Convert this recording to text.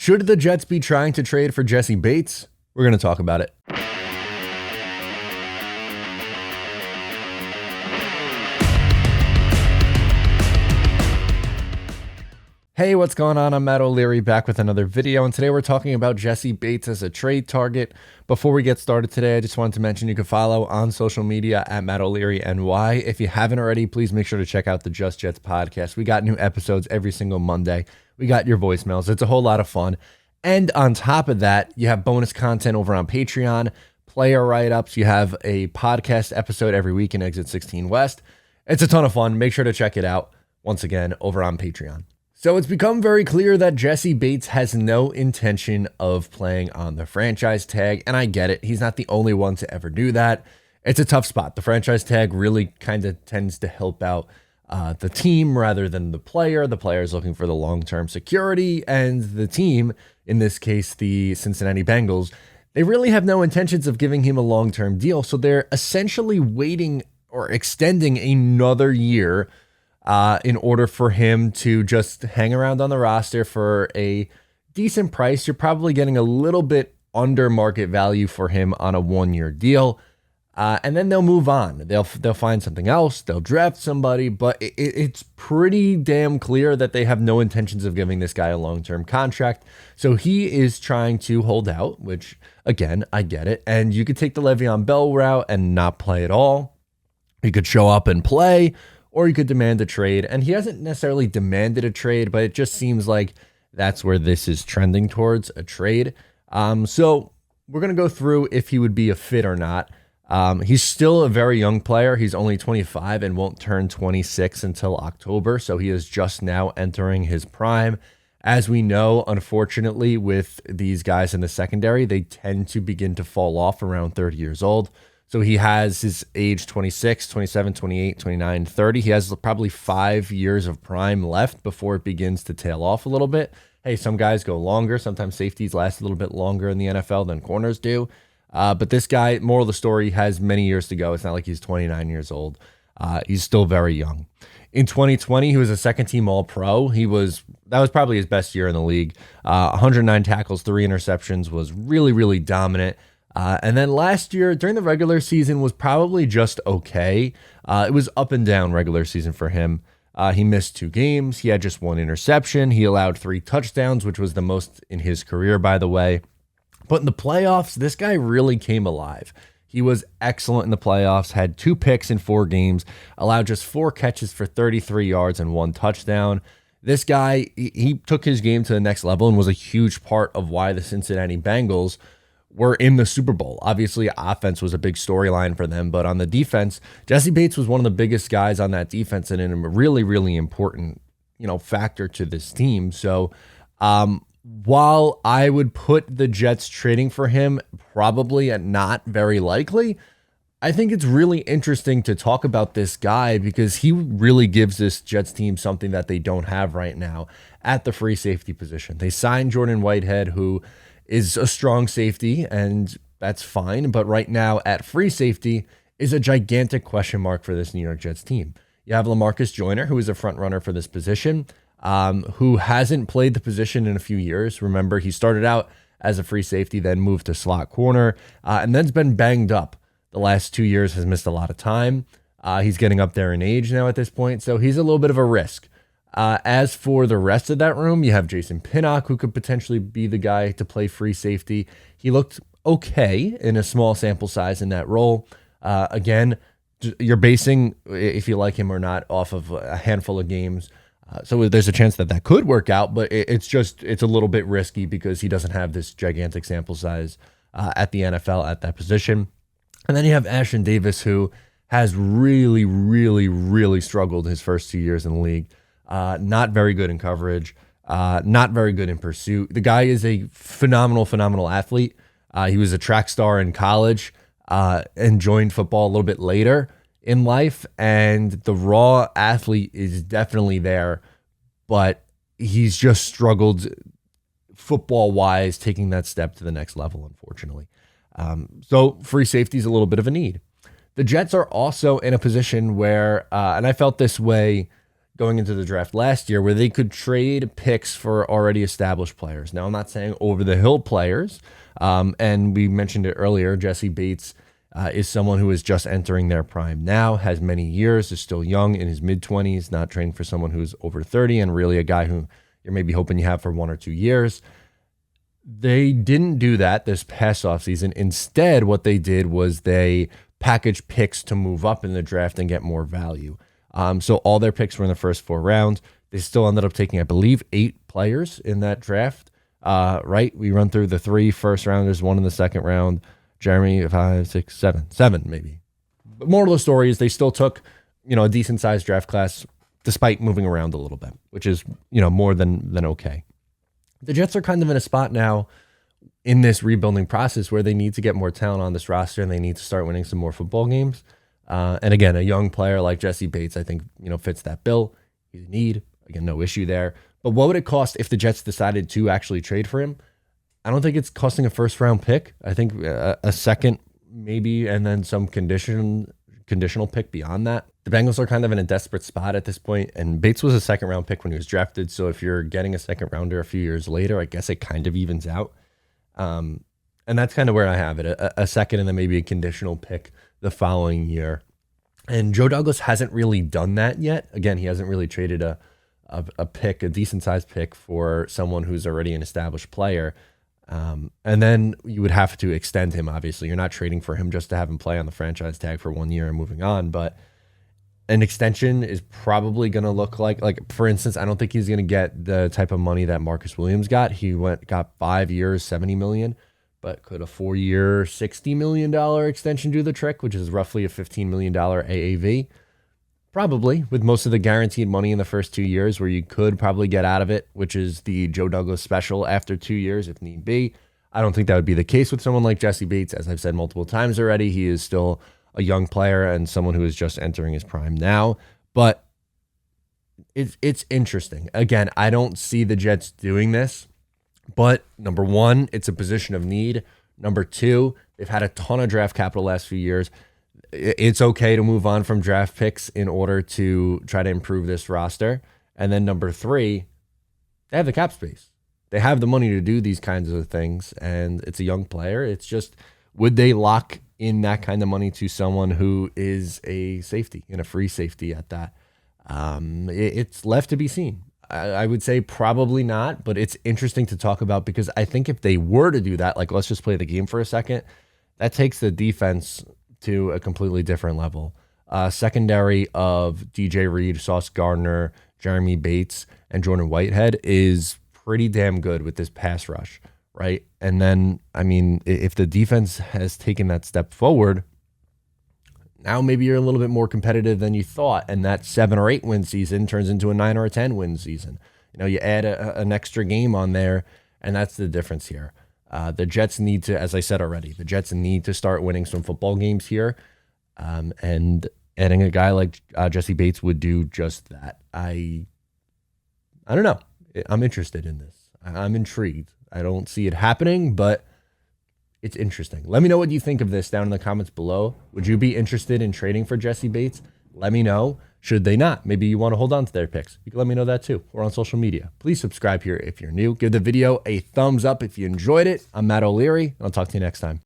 Should the Jets be trying to trade for Jessie Bates? We're going to talk about it. Hey, what's going on? I'm Matt O'Leary back with another video, and today we're talking about Jessie Bates as a trade target. Before we get started today, I just wanted to mention you can follow on social media at Matt O'Leary NY. If you haven't already, please make sure to check out the Just Jets podcast. We got new episodes every single Monday. We got your voicemails. It's a whole lot of fun. And on top of that, you have bonus content over on Patreon, player write-ups. You have a podcast episode every week in Exit 16 West. It's a ton of fun. Make sure to check it out once again over on Patreon. So it's become very clear that Jessie Bates has no intention of playing on the franchise tag, and I get it. He's not the only one to ever do that. It's a tough spot. The franchise tag really kind of tends to help out the team rather than the player. The player is looking for the long-term security, and the team, in this case, the Cincinnati Bengals, they really have no intentions of giving him a long-term deal. So they're essentially waiting or extending another year in order for him to just hang around on the roster for a decent price. You're probably getting a little bit under market value for him on a one-year deal. And then they'll move on. They'll find something else. They'll draft somebody, but it's pretty damn clear that they have no intentions of giving this guy a long-term contract. So he is trying to hold out, which, again, I get it. And you could take the Le'Veon Bell route and not play at all. You could show up and play, or you could demand a trade. And he hasn't necessarily demanded a trade, but it just seems like that's where this is trending towards, a trade. So we're going to go through if he would be a fit or not. He's still a very young player. He's only 25 and won't turn 26 until October. So he is just now entering his prime. As we know, unfortunately, with these guys in the secondary, they tend to begin to fall off around 30 years old. So he has his age 26, 27, 28, 29, 30. He has probably 5 years of prime left before it begins to tail off a little bit. Hey, some guys go longer. Sometimes safeties last a little bit longer in the NFL than corners do. But this guy, moral of the story, has many years to go. It's not like he's 29 years old. He's still very young. In 2020, he was a second-team All-Pro. That was probably his best year in the league. 109 tackles, 3 interceptions, was really, really dominant. And then last year, during the regular season, was probably just okay. It was up and down regular season for him. He missed 2 games. He had just 1 interception. He allowed 3 touchdowns, which was the most in his career, by the way. But in the playoffs, this guy really came alive. He was excellent in the playoffs, had 2 picks in 4 games, allowed just 4 catches for 33 yards and 1 touchdown. This guy, he took his game to the next level and was a huge part of why the Cincinnati Bengals were in the Super Bowl. Obviously, offense was a big storyline for them, but on the defense, Jessie Bates was one of the biggest guys on that defense and a really, really important, factor to this team. So, while I would put the Jets trading for him probably at not very likely, I think it's really interesting to talk about this guy because he really gives this Jets team something that they don't have right now at the free safety position. They signed Jordan Whitehead, who is a strong safety, and that's fine. But right now at free safety is a gigantic question mark for this New York Jets team. You have Lamarcus Joyner, who is a front runner for this position, who hasn't played the position in a few years. Remember, he started out as a free safety, then moved to slot corner, and then's been banged up. The last 2 years has missed a lot of time. He's getting up there in age now at this point, so he's a little bit of a risk. As for the rest of that room, you have Jason Pinnock, who could potentially be the guy to play free safety. He looked okay in a small sample size in that role. Again, you're basing, if you like him or not, off of a handful of games. So there's a chance that could work out, but it's a little bit risky because he doesn't have this gigantic sample size at the NFL at that position. And then you have Ashton Davis, who has really, really, really struggled his first 2 years in the league. Not very good in coverage, not very good in pursuit. The guy is a phenomenal athlete. He was a track star in college and joined football a little bit later in life. And the raw athlete is definitely there, but he's just struggled football-wise, taking that step to the next level, unfortunately. So free safety is a little bit of a need. The Jets are also in a position where, and I felt this way going into the draft last year where they could trade picks for already established players. Now, I'm not saying over-the-hill players, and we mentioned it earlier, Jessie Bates is someone who is just entering their prime now, has many years, is still young in his mid-20s, not trading for someone who's over 30 and really a guy who you're maybe hoping you have for 1 or 2 years. They didn't do that this past offseason. Instead, what they did was they packaged picks to move up in the draft and get more value. So all their picks were in the first 4 rounds. They still ended up taking, I believe, 8 players in that draft. Right? We run through the 3 first rounders, 1 in the second round. Jeremy, 5, 6, 7 maybe. But moral of the story is they still took, a decent sized draft class despite moving around a little bit, which is, more than okay. The Jets are kind of in a spot now in this rebuilding process where they need to get more talent on this roster and they need to start winning some more football games. And again, a young player like Jessie Bates, I think, fits that bill. He's a need. Again, no issue there. But what would it cost if the Jets decided to actually trade for him? I don't think it's costing a first-round pick. I think a second maybe, and then some conditional pick beyond that. The Bengals are kind of in a desperate spot at this point, and Bates was a second-round pick when he was drafted. So if you're getting a second-rounder a few years later, I guess it kind of evens out. And that's kind of where I have it, a second and then maybe a conditional pick the following year. And Joe Douglas hasn't really done that yet. Again, he hasn't really traded a pick, a decent-sized pick for someone who's already an established player. And then you would have to extend him, obviously. You're not trading for him just to have him play on the franchise tag for 1 year and moving on. But an extension is probably going to look like, for instance, I don't think he's going to get the type of money that Marcus Williams got. He got 5 years, $70 million. But could a 4-year, $60 million extension do the trick, which is roughly a $15 million AAV? Probably, with most of the guaranteed money in the first 2 years where you could probably get out of it, which is the Joe Douglas special after 2 years if need be. I don't think that would be the case with someone like Jessie Bates. As I've said multiple times already, he is still a young player and someone who is just entering his prime now. But it's interesting. Again, I don't see the Jets doing this. But number one, it's a position of need. Number two, they've had a ton of draft capital the last few years. It's okay to move on from draft picks in order to try to improve this roster. And then number three, they have the cap space. They have the money to do these kinds of things. And it's a young player. It's just, would they lock in that kind of money to someone who is a safety and a free safety at that? It's left to be seen. I would say probably not, but it's interesting to talk about because I think if they were to do that, let's just play the game for a second, that takes the defense to a completely different level. Secondary of DJ Reed, Sauce Gardner, Jeremy Bates, and Jordan Whitehead is pretty damn good with this pass rush, right? And then, if the defense has taken that step forward, now maybe you're a little bit more competitive than you thought, and that 7 or 8 win season turns into a 9 or a 10 win season. You add an extra game on there, and that's the difference here. The Jets need to, as I said already, the Jets need to start winning some football games here, and adding a guy like Jessie Bates would do just that. I don't know. I'm interested in this. I'm intrigued. I don't see it happening, but it's interesting. Let me know what you think of this down in the comments below. Would you be interested in trading for Jessie Bates? Let me know. Should they not? Maybe you want to hold on to their picks. You can let me know that too. We're on social media. Please subscribe here if you're new. Give the video a thumbs up if you enjoyed it. I'm Matt O'Leary, and I'll talk to you next time.